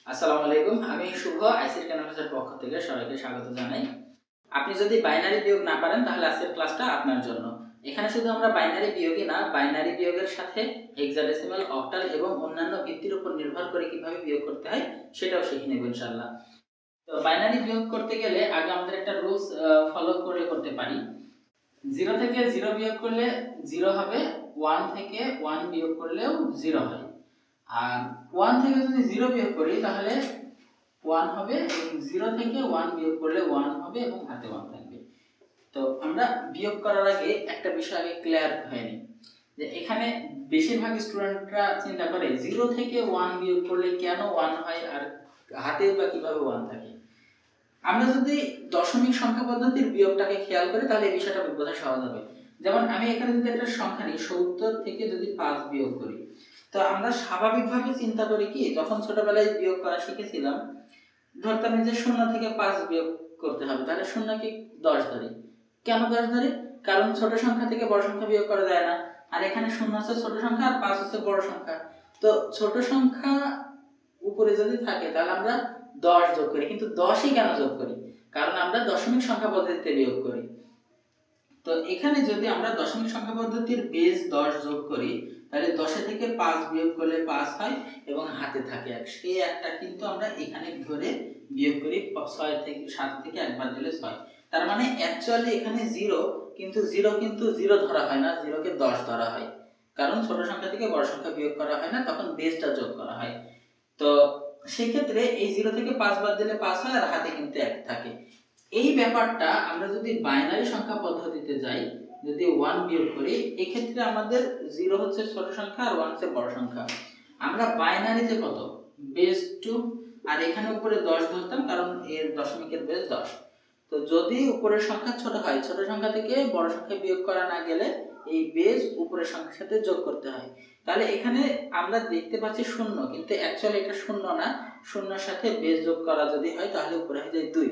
আসসালামু আলাইকুম, আমি শুভ আইসিটি ক্যানভাসের পক্ষ থেকে সবাইকে স্বাগত জানাই। আপনি যদি বাইনারি বিয়োগ না পারেন তাহলে আজকের ক্লাসটা আপনার জন্য। এখানে শুধু আমরা বাইনারি বিয়োগই না, বাইনারি বিয়োগের সাথে হেক্সাডেসিমাল, অক্টাল এবং অন্যান্য ভিত্তির উপর নির্ভর করে কিভাবে বিয়োগ করতে হয় সেটাও শিখে নেব ইনশাআল্লাহ। তো বাইনারি বিয়োগ করতে গেলে আগে আমাদের একটা রুলস ফলো করে করতে পারি। 0 থেকে 0 বিয়োগ করলে 0 হবে, 1 থেকে 1 বিয়োগ করলেও 0 হয়। আর 1 থেকে যদি 0 বিয়োগ করি তাহলে 1 হবে, এবং 0 থেকে 1 বিয়োগ করলে 1 হবে এবং হাতে 1 থাকবে। তো আমরা বিয়োগ করার আগে একটা বিষয় আগে ক্লিয়ার হয়নি, যে এখানে বেশিরভাগ স্টুডেন্টরা চিন্তা করে 0 থেকে 1 বিয়োগ করলে কেন 1 হয় আর হাতে বা কিভাবে 1 থাকে। আমরা যদি দশমিক সংখ্যা পদ্ধতির বিয়োগটাকে খেয়াল করি তাহলে এই বিষয়টা বোঝা সহজ হবে। যেমন আমি এখানে যদি একটা সংখ্যা নিই, 70 থেকে যদি 5 বিয়োগ করি, তো আমরা স্বাভাবিকভাবে চিন্তা করি কি, যখন ছোটবেলায় বিয়োগ করা শিখেছিলাম ধরতাম যে 0 থেকে 5 বিয়োগ করতে হবে, তাহলে 0 কে 10 ধরি। কেন 10 ধরি? কারণ ছোট সংখ্যা থেকে বড় সংখ্যা বিয়োগ করা যায় না, আর এখানে 0 হচ্ছে ছোট সংখ্যা আর 5 হচ্ছে বড় সংখ্যা। তো ছোট সংখ্যা উপরে যদি থাকে তাহলে আমরা 10 যোগ করি। কিন্তু 10ই কেন যোগ করি? কারণ আমরা দশমিক সংখ্যা পদ্ধতিতে বিয়োগ করি। তো এখানে যদি আমরা দশমিক সংখ্যা পদ্ধতির বেস 10 যোগ করি তাহলে 10 থেকে 5 বিয়োগ করলে 5 হয় এবং হাতে থাকে 1। সেই একটা কিন্তু আমরা এখানে ধরে বিয়োগ করি, 6 থেকে 7 থেকে একবার দিলে 6। তার মানে অ্যাকচুয়ালি এখানে 0, কিন্তু 0 ধরা হয় না, 0 কে 10 ধরা হয়। কারণ ছোট সংখ্যা থেকে বড় সংখ্যা বিয়োগ করা হয় না, তখন বেসটা যোগ করা হয়। তো সেই ক্ষেত্রে এই 0 থেকে 5 বাদ দিলে 5 হয় আর হাতে কিন্তু 1 থাকে। এই ব্যাপারটা আমরা যদি বাইনারি সংখ্যা পদ্ধতিতে যাই, যদি 1 বিয়োগ করি, এই ক্ষেত্রে আমাদের 0 হচ্ছে ছোট সংখ্যা আর 1 হচ্ছে বড় সংখ্যা। আমরা বাইনারিতে কত, বেস 2, আর এখানে উপরে 10 ধরতাম কারণ এর দশমিকের বেস 10। তো যদি উপরের সংখ্যা ছোট হয়, ছোট সংখ্যা থেকে বড় সংখ্যা বিয়োগ করা না গেলে এই বেস উপরের সংখ্যার সাথে যোগ করতে হয়। তাহলে এখানে আমরা দেখতে পাচ্ছি 0, কিন্তু অ্যাকচুয়ালি এটা 0 না, 0 সাথে বেস যোগ করা যদি হয় তাহলে উপরে হয়ে যায় 2।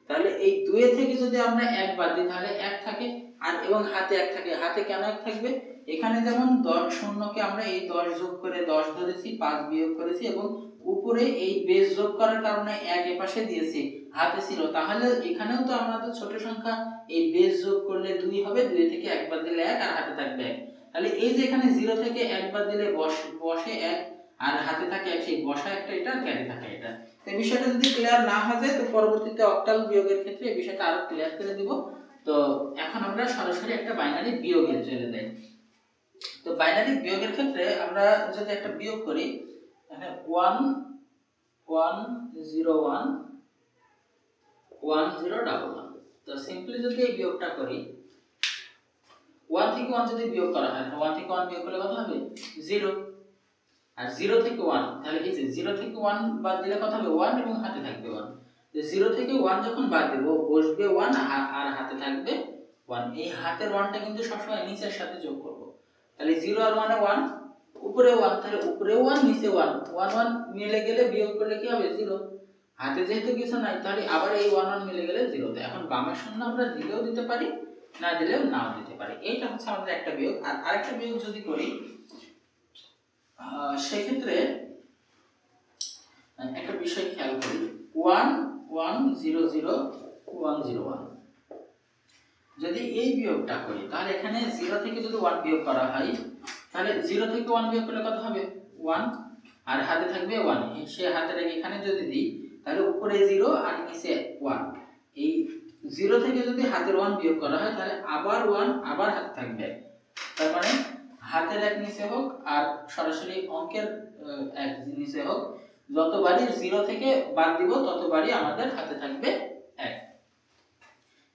তাহলে এই 2 থেকে যদি আমরা 1 বাদ দিই তাহলে 1 থাকে, আর এবং হাতে 1 থাকে। হাতে কেন 1 থাকবে? এখানে যেমন 0 কে আমরা এই 10 যোগ করে 10 ধরেছি, 5 বিয়োগ করেছি এবং উপরে এই বেস যোগ করার কারণে 1 এ পাশে দিয়েছি, হাতে ছিল। তাহলে এখানেও তো আমাদের ছোট সংখ্যা, এই বেস যোগ করলে 2 হবে, 2 থেকে 1 বাদ দিলে 1 আর হাতে থাকবে 1। তাহলে এই যে এখানে 0 থেকে 1 বাদ দিলে বসে 1 আর হাতে থাকে 1, সেই বসা একটা এটা ক্যারি থাকে এটা। এই বিষয়টা যদি ক্লিয়ার না হয় তো পরবর্তীতে অক্টাল বিয়োগের ক্ষেত্রে এই বিষয়টা আরো ক্লিয়ার করে দিব। তো এখন আমরা সরাসরি একটা বাইনারি বিয়োগে চলে যাই। তো বাইনারি বিয়োগের ক্ষেত্রে আমরা যদি একটা বিয়োগ করি, এখানে 1 1 0 1 1 0 1 1। তো সিম্পলি যদি এই বিয়োগটা করি, 1 থেকে 1 যদি বিয়োগ করা হয়, 1 থেকে 1 বিয়োগ করলে কত হবে? 0। আর 0 থেকে 1, তাহলে এই যে 0 থেকে 1 বাদ দিলে কত হবে? 1 এবং হাতে থাকবে 1। তো 0 থেকে 1 যখন বাদ দেব, বসবে 1 আর হাতে থাকবে 1। এই হাতের 1টা কিন্তু সবসময় নিচের সাথে যোগ করব। তাহলে 0 আর 1 এ 1, উপরে 1, তাহলে উপরে 1 নিচে 1, 1 1 মিলে গেলে বিয়োগ করলে কি হবে? 0। হাতে যেহেতু কিছু নাই তাহলে আবার এই 1 1 মিলে গেলে 0 তে। এখন বামের শূন্য আমরা দিলেও দিতে পারি, না দিলেও নাও দিতে পারি। এইটা হচ্ছে আমাদের একটা বিয়োগ। আর আরেকটা বিয়োগ যদি করি, সেই ক্ষেত্রে একটা বিষয় খেয়াল করি, 1 1 0 0 1 0 1 যদি এই বিয়োগটা করি তাহলে এখানে 0 থেকে যদি 1 বিয়োগ করা হয় তাহলে 0 থেকে 1 বিয়োগ করলে কত হবে? 1 আর হাতে থাকবে 1। সে হাতে রেখে এখানে যদি দিই তাহলে উপরে 0 আর নিচে 1। এই 0 থেকে যদি হাতের 1 বিয়োগ করা হয় তাহলে আবার 1 আবার হাতে থাকবে। তার মানে হাতের 1 নিচে হোক আর সরাসরি অঙ্কের 1 নিচে হোক, যতবারই 0 থেকে বাদ দিব ততবারই আমাদের হাতে থাকবে 1।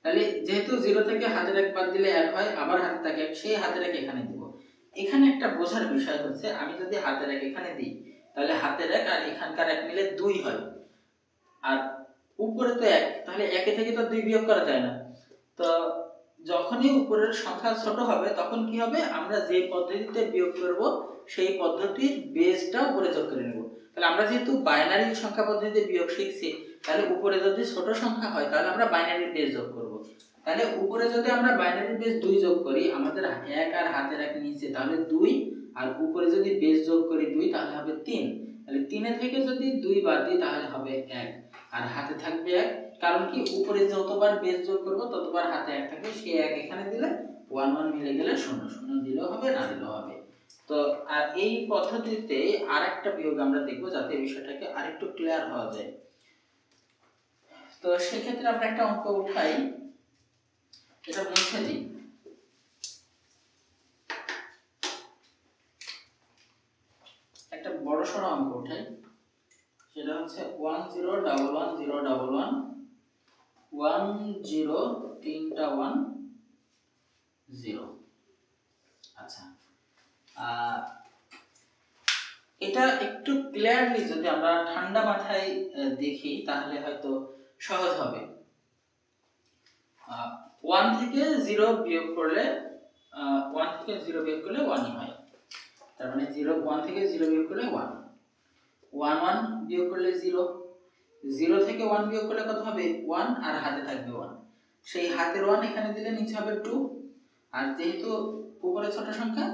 তাহলে যেহেতু 0 থেকে হাতের 1 বাদ দিলে 1 হয়, আবার হাতে থাকে 1, সেই হাতের 1 এখানে দিব। এখানে একটা বোঝার বিষয় হচ্ছে, আমি যদি হাতের 1 এখানে দিই তাহলে হাতের 1 আর এখানকার 1 মিলে 2 হয়, আর উপরে তো 1, তাহলে 1 থেকে তো 2 বিয়োগ করা যায় না। তো যখনই উপরের সংখ্যা ছোট হবে তখন কি হবে? আমরা যে পদ্ধতিতে বিয়োগ করব সেই পদ্ধতির বেসটা উপরে যোগ করে নেব। তাহলে আমরা যেহেতু বাইনারি সংখ্যা পদ্ধতিতে বিয়োগ শিখছি, তাহলে উপরে যদি ছোট সংখ্যা হয় তাহলে আমরা বাইনারি বেস যোগ করব। তাহলে উপরে যদি আমরা বাইনারি বেস 2 যোগ করি, আমাদের 1 আর হাতের 1 নিচে, তাহলে 2, আর উপরে যদি বেস যোগ করি 2 তাহলে হবে 3। তাহলে 3 থেকে যদি 2 বাদ দিই তাহলে হবে 1 আর হাতে থাকবে 1, কারণ কি উপরে যতবার বেস যোগ করব ততবার হাতে 1 থাকবে, সেই 1 এখানে দিলে 1 1 মিলে গেলে 0 0 দিলেও হবে না দিলেও হবে। তো আর এই পদ্ধতিতে আরেকটা বিয়োগ আমরা দেখব যাতে বিষয়টাকে আরেকটু ক্লিয়ার হওয়া যায়। তো সেই ক্ষেত্রে আমরা একটা অঙ্ক উঠাই, এটা মুছে দিই। একটা বড় সড়ো অঙ্ক উঠাই, সেটা হচ্ছে 1 0 1 1 0 1 1 1 0 তিনটা 1 0। আচ্ছা, এটা একটু ক্লিয়ারলি যদি আমরা ঠান্ডা মাথায় দেখি তাহলে হয়তো সহজ হবে। 1 থেকে 0 বিয়োগ করলে 1 থেকে 0 বিয়োগ করলে 1ই হয়, তার মানে 1 থেকে 0 বিয়োগ করলে 1, 1 1 বিয়োগ করলে 0, 0 থেকে 1 বিয়োগ করলে কত হবে 1 আর হাতে থাকবে 1, সেই হাতের 1 এখানে দিলে নিচে হবে 2, আর যেহেতু উপরে ছোট সংখ্যা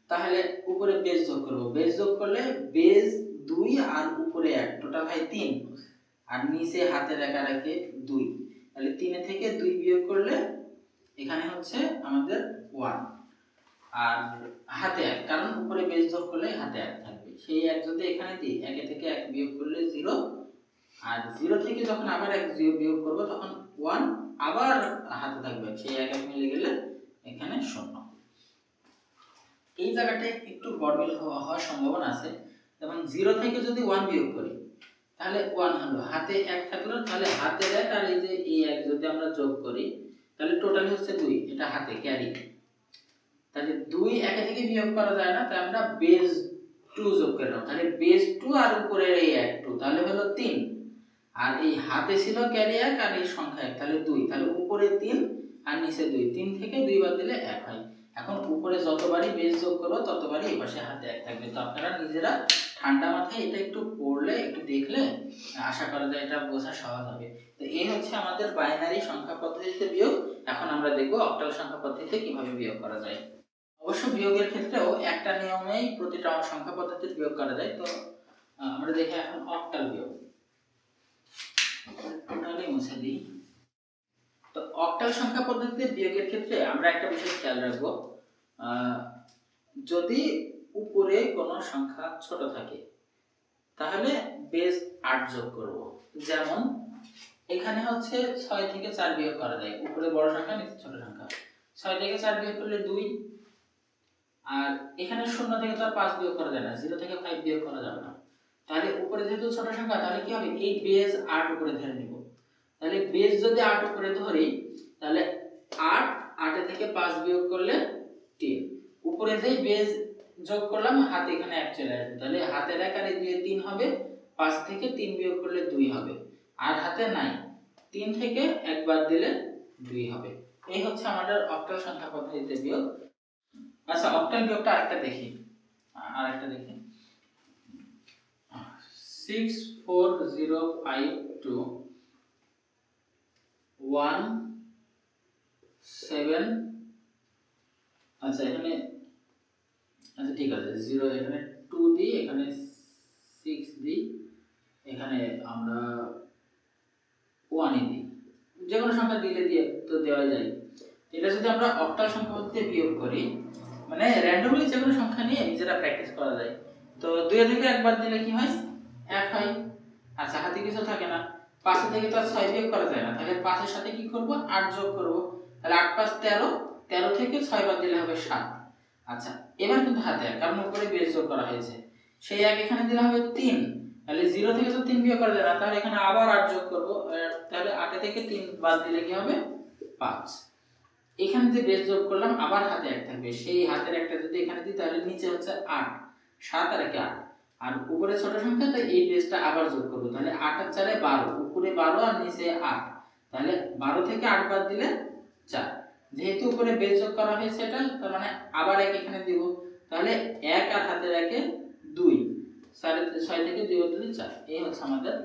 তাহলে উপরে বেস যোগ করব, বেস যোগ করলে বেস 2 আর উপরে 1 টোটাল হয় 3, আর নিচে হাতে রেখে 2, তাহলে 3 থেকে 2 বিয়োগ করলে এখানে হচ্ছে আমাদের 1 আর হাতে 1, কারণ উপরে বেস যোগ করলে হাতে 1 থাকবে, সেই 1 যদি এখানে দিই 1 থেকে 1 বিয়োগ করলে 0, আর 0 থেকে যখন আবার 1 বিয়োগ করব তখন 1 আবার হাতে থাকবে, সেই 1 1 মিলে গেলে এখানে 0। এই জায়গাটা একটু গড়বড় হওয়ার সম্ভাবনা আছে, যেমন 0 থেকে যদি 1 বিয়োগ করি তাহলে 1 হলো, হাতে 1 থাকলো, তাহলে হাতে 1 আর এই যে এই 1 যদি আমরা যোগ করি তাহলে টোটাল হচ্ছে 2, এটা হাতে ক্যারি, তাহলে 2 1 থেকে বিয়োগ করা যায় না, তাই আমরা বেস 2 যোগ করলাম, তাহলে বেস 2 আর উপরের এই 1 2 তাহলে হলো 3, আর এই হাতে ছিল ক্যারি 1 আর এই সংখ্যা 1 তাহলে 2, তাহলে উপরে 3 আর নিচে 2, 3 থেকে 2 বাদ দিলে 1 হয়। এখন উপরে যতবারই বেস যোগ করব ততবারই এই পাশে হাতে 1 থাকবে। তো আপনারা নিজেরা ঠান্ডা মাথায় এটা একটু পড়লে একটু দেখলে আশা করা যায় এটা বোঝা সহজ হবে। তো এই হচ্ছে আমাদের বাইনারি সংখ্যা পদ্ধতিতে বিয়োগ। এখন আমরা দেখব অক্টাল সংখ্যা পদ্ধতিতে কিভাবে বিয়োগ করা যায়। অবশ্য বিয়োগের ক্ষেত্রেও একটা নিয়মেই প্রতিটা সংখ্যা পদ্ধতির বিয়োগ করা যায়। তো আমরা দেখি এখন অক্টাল বিয়োগ, টোটালি মুছে দিই। তো অক্টাল সংখ্যা পদ্ধতিতে বিয়োগের ক্ষেত্রে আমরা একটা বিষয় খেয়াল রাখব, যদি উপরে কোনো সংখ্যা ছোট থাকে তাহলে বেস 8 যোগ করব। যেমন এখানে হচ্ছে 6 থেকে 4 বিয়োগ করা যায়, উপরে বড় সংখ্যা নিচে ছোট সংখ্যা, 6 থেকে 4 বিয়োগ করলে 2, আর এখানে 0 থেকে তো আর 5 বিয়োগ করা যায় না, 0 থেকে 5 বিয়োগ করা যাবে না, তাহলে উপরে যেহেতু ছোট সংখ্যা তাহলে কি হবে এই বেস 8 উপরে ধরে নিব, তাহলে বেস যদি 8 উপরে ধরি তাহলে 8 থেকে 5 বিয়োগ করলে 3, উপরে যেই বেস যোগ করলাম হাতে এখানে 1 চলে আসবে, তাহলে হাতের 1 আর এই 2 3 হবে, 5 থেকে 3 বিয়োগ করলে 2 হবে, আর হাতে নাই 3 থেকে 1 বাদ দিলে 2 হবে। এই হচ্ছে আমাদের অক্টাল সংখ্যা পদ্ধতিতে বিয়োগ। আচ্ছা, অক্টাল বিয়োগটা আরেকটা দেখি 6 4 0 5 2 1 7, আচ্ছা এখানে, আচ্ছা ঠিক আছে 0 এখানে 2 দিই, এখানে 6 দিই, এখানে আমরা 1 দিই, যে কোনো সংখ্যা দিলে তো দেওয়া যায়। এটা যদি আমরা অক্টাল সংখ্যা পদ্ধতিতে বিয়োগ করি, মানে র্যান্ডমলি যে কোনো সংখ্যা নিয়ে নিজেরা প্র্যাকটিস করা যায়। তো 2 থেকে 1 বাদ দিলে কি হয় 1 হয়। আচ্ছা, হাতে কিছু থাকে না, 5 থেকে তো আর 6 বিয়োগ করা যায় না, তাহলে 5 এর সাথে কি করব 8 যোগ করব, তাহলে 8 5 13, 13 থেকে 6 বাদ দিলে হবে 7। আচ্ছা, এবার কিন্তু হাতে 1, কারণ উপরে বেস যোগ করা হয়েছে, সেই 1 এখানে দিলে হবে 3, তাহলে 0 থেকে তো 3 বিয়োগ করা যায় না, তাহলে এখানে আবার 8 যোগ করব, তাহলে 8 থেকে 3 বাদ দিলে কি হবে 5। এখানে যে বেস যোগ করলাম আবার হাতে 1 থাকবে, সেই হাতের একটা যদি এখানে দিই তাহলে নিচে হচ্ছে 8, 7 আর 8, আর উপরে ছোট সংখ্যা তাই এই বেসটা আবার যোগ করব, তাহলে 8 আর 4 এ 12, উপরে 12 আর নিচে 8, তাহলে 12 থেকে 8 বাদ দিলে 4, যেহেতু উপরে বেস যোগ করা হয়েছে এটা, তার মানে আবার 1 এখানে দিব, তাহলে 1 আর হাতের 1 এ 2, 6 থেকে 2 বাদ দিলে 4। এই হচ্ছে আমাদের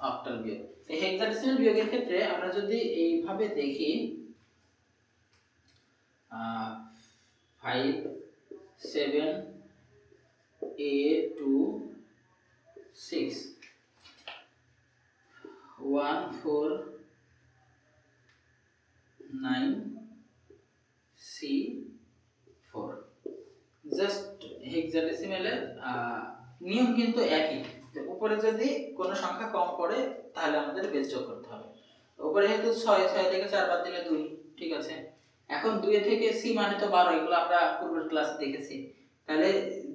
অক্টাল বিয়োগ। তো হেক্সাডেসিমাল বিয়োগের ক্ষেত্রে আমরা যদি এইভাবে দেখি 5 7 8 2 6 1 4 9 C 4 জাস্ট হেক্সাডেসিমেলের নিয়ম কিন্তু একই। উপরে যদি কোনো সংখ্যা কম পড়ে তাহলে আমাদের বেস যোগ করতে হবে। উপরে যেহেতু 6 থেকে 4 বাদ দিলে 2, ঠিক আছে। এখন 2 থেকে c মানে তো 12, এগুলো আমরা পূর্বের ক্লাসে দেখেছি। তাহলে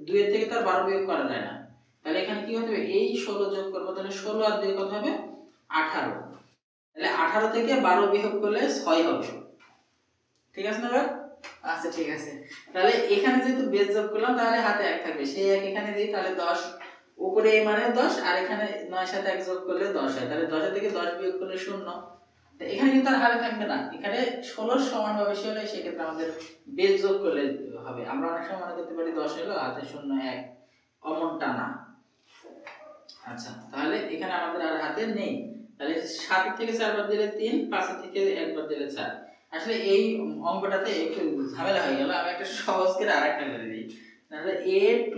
2 থেকে তো আর 12 বিয়োগ করা যায় না। তাহলে এখানে কি হবে, এই 16 যোগ করব, তাহলে 16 আর 2 কত হবে 18। তাহলে 18 থেকে 12 বিয়োগ করলে 6 হবে, ঠিক আছে না ভাই? আচ্ছা ঠিক আছে। তাহলে এখানে যেহেতু বেস যোগ করলাম তাহলে হাতে 1 থাকবে, সেই 1 এখানে দিই, তাহলে 10 উপরে এই মানে 10 আর এখানে 9 সাথে 1 যোগ করলে 10 হয়, তাহলে 10 থেকে 10 বিয়োগ করলে 0। তো এখানে কিন্তু আর হাতে থাকবে না, এখানে 16 সমান বা বেশি হলে সেই ক্ষেত্রে আমাদের বেস যোগ করলে হবে। আমরা অনেক সময় মনে করতে পারি 10 হলো হাতে 0 1, অমনটা না। আচ্ছা তাহলে এখানে আমাদের আর হাতে নেই, তাহলে 7 থেকে 4 বাদ দিলে 3, 5 থেকে 1 বাদ দিলে 4। আসলে এই অঙ্কটাতে একটু ঝামেলা হয়ে গেল, আমি একটা সহজ করে আরেকটা করে দিই। তাহলে a2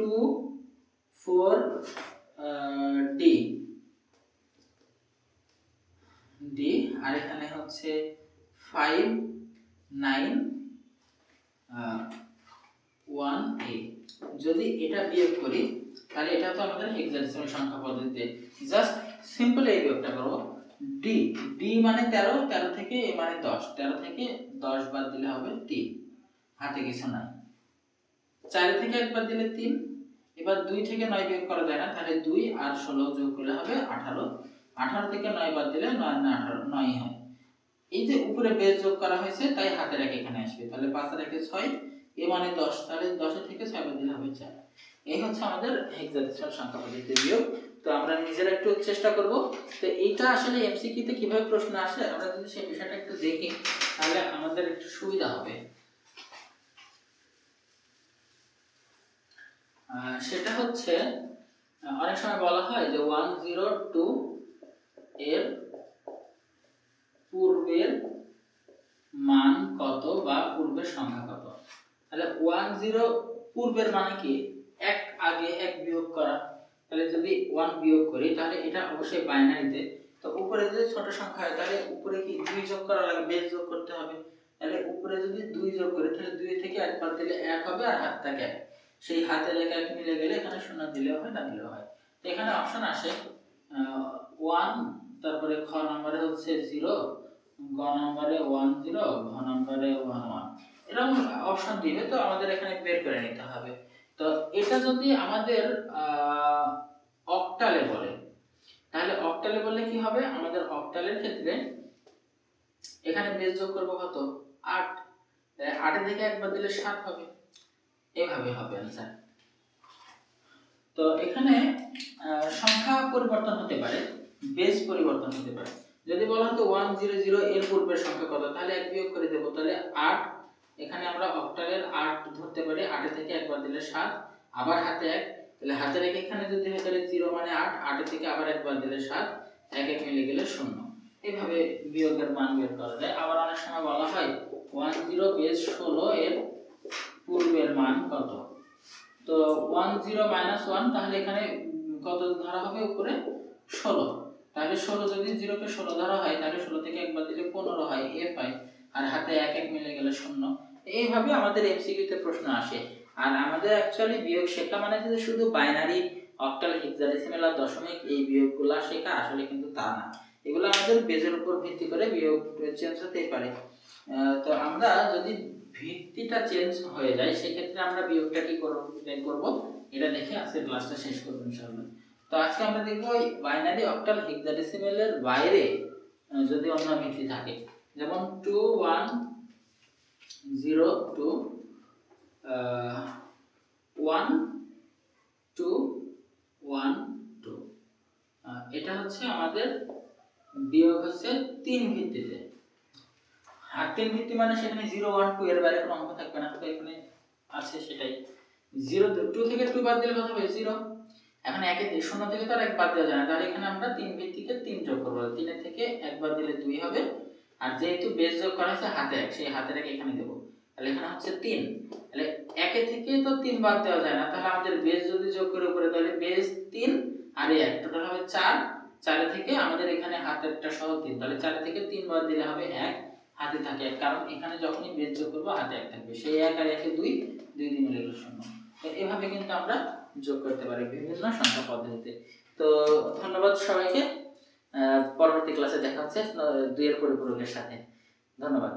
4 d d আর এখানে হচ্ছে 5 9 1a। যদি এটা বিয়োগ করি তাহলে এটা তো আমাদের হেক্সাডেসিমাল সংখ্যা পদ্ধতিতে জাস্ট সিম্পল এই বিয়োগটা করব। d d মানে 13, 13 থেকে a মানে 10, 13 থেকে 10 বাদ দিলে হবে 3, হাতে কিছু নাই। 4 থেকে 1 বাদ দিলে 3, এবার 2 থেকে 9 বিয়োগ করা যায় না, তাহলে 2 আর 16 যোগ করলে হবে 18, 18 থেকে 9 বাদ দিলে 9 না 18 9 হয়। এই যে উপরে বেস যোগ করা হয়েছে তাই হাতে রেখে এখানে আসবে, তাহলে 5 রেখে 6, এ মানে 10, তাহলে 10 থেকে 6 বাদ দিলে হবে 4। এই হচ্ছে আমাদের হেক্সাডেসিমাল সংখ্যা পদ্ধতিতে বিয়োগ। তো আমরা নিজেরা একটু চেষ্টা করব। তো এইটা আসলে এমসিকিউ তে কিভাবে প্রশ্ন আসে আমরা যদি সেই বিষয়টা একটু দেখি তাহলে আমাদের একটু সুবিধা হবে। সেটা হচ্ছে অনেক সময় বলা হয় যে 102 এর পূর্বের মান কত বা পূর্বের সংখ্যা কত। তাহলে 10 পূর্বের মানে কি, এক আগে এক বিয়োগ করা। তাহলে যদি 1 বিয়োগ করি তাহলে এটা অবশ্যই বাইনারিতে, তো উপরে যদি ছোট সংখ্যা হয় তাহলে উপরে কি 2 যোগ করা লাগবে, বেস যোগ করতে হবে। তাহলে উপরে যদি 2 যোগ করি তাহলে 2 থেকে 1 বাদ দিলে 1 হবে আর হাত থাকে 1, সেই হাতের 1 মিলে গেলে এখানে 0 দিলেও হয় না দিলেও হয়। তো এখানে অপশন আসে 1, তারপরে খ নম্বরে হচ্ছে 0, গ নম্বরে 10, ঘ নম্বরে 11, এরকম অপশন দিবে। তো আমাদের এখানে বের করে নিতে হবে। তো এটা যদি আমাদের অক্টালে বলে তাহলে অক্টালে বললে কি হবে, আমাদের অক্টালের ক্ষেত্রে এখানে বেস যোগ করব কত 8, 8 থেকে 1 বাদ দিলে 7 হবে, এভাবে হবে आंसर। তো এখানে সংখ্যা পরিবর্তন হতে পারে, বেস পরিবর্তন হতে পারে। যদি বলা হতো 100 এর পূর্বের সংখ্যা কত, তাহলে 1 বিয়োগ করে দেব, তাহলে 8। এখানে আমরা অক্টালের 8 ধরতে পারি, 8 থেকে 1 বাদ দিলে 7, আবার হাতে 1, তাহলে হাতে রেখে এখানে যদি হয় তাহলে 0 মানে 8, 8 থেকে আবার 1 বাদ দিলে 7, 1 1 মিলে গেলে 0। এইভাবে বিয়োগের মান বের করা যায়। আবার অনেক সময় বলা হয় 10 বেস 16 এর পূর্বের মান কত। তো 10 - 1, তাহলে এখানে কত ধরা হবে, উপরে 16। তাহলে 16 যদি 0 কে 16 ধরা হয় তাহলে 16 থেকে 1 বাদ দিলে 15 হয়, f হয়, আর হাতে 1 1 মিলে গেলে 0। এইভাবে আমাদের এমসিকিউ তে প্রশ্ন আসে। আর আমাদের অ্যাকচুয়ালি বিয়োগ শেখা মানে যে শুধু বাইনারি, অক্টাল, হেক্সাডেসিমাল আর দশমিক এই বিয়োগগুলো শেখা, আসলে কিন্তু তা না। এগুলো আমাদের বেজের উপর ভিত্তি করে বিয়োগ চেঞ্জ হতেই পারে। তো আমরা যদি ভিত্তিটা চেঞ্জ হয়ে যায় সেক্ষেত্রে আমরা বিয়োগটা কি করব এটা দেখে আজকের ক্লাসটা শেষ করব ইনশাআল্লাহ। তো আজকে আমরা দেখব বাইনারি, অক্টাল, হেক্সাডেসিমালের বাইরে যদি অন্য ভিত্তি থাকে, যেমন 2 1 0 2 1 2 1 2, এটা হচ্ছে আমাদের বিয়োগ হচ্ছে 3 ভিত্তিতে। আর 3 ভিত্তি মানে সেখানে 0 1 2 এর বাইরে কোনো অঙ্ক থাকবে না, তো এখানে আছে সেটাই। 0 2 থেকে 2 বাদ দিলে কত হবে 0। এখন 1 এ 0 থেকে তো আর 1 বাদ দেওয়া যায় না, তাহলে এখানে আমরা 3 ভিত্তিতে 3 যোগ করব। 3 এর থেকে 1 বাদ দিলে 2 হবে, আর যেহেতু বেস যোগ করা আছে হাতে 1, সেই হাতে রেখে এখানে দেব, তাহলে এখানে হচ্ছে 3। তাহলে 1 এর থেকে তো 3 বাদ দেওয়া যায় না, তাহলে আমাদের বেস যদি যোগ করে উপরে তাহলে বেস 3 আর এই 1 টোটাল হবে 4। 4 থেকে আমাদের এখানে হাতেরটা সহ 3, তাহলে 4 থেকে 3 বাদ দিলে হবে 1, হাতে থাকে 1, কারণ এখানে যখনই বেজ যোগ করব হাতে 1 থাকবে, সেই 1 আর 1 এ 2, 2 দিন হলো 0। তো এভাবে কিন্তু আমরা যোগ করতে পারি বিভিন্ন সংখ্যা পদ্ধতিতে। তো ধন্যবাদ সবাইকে, পরবর্তী ক্লাসে দেখা হচ্ছে 2 এর পরিপূরকের সাথে। ধন্যবাদ।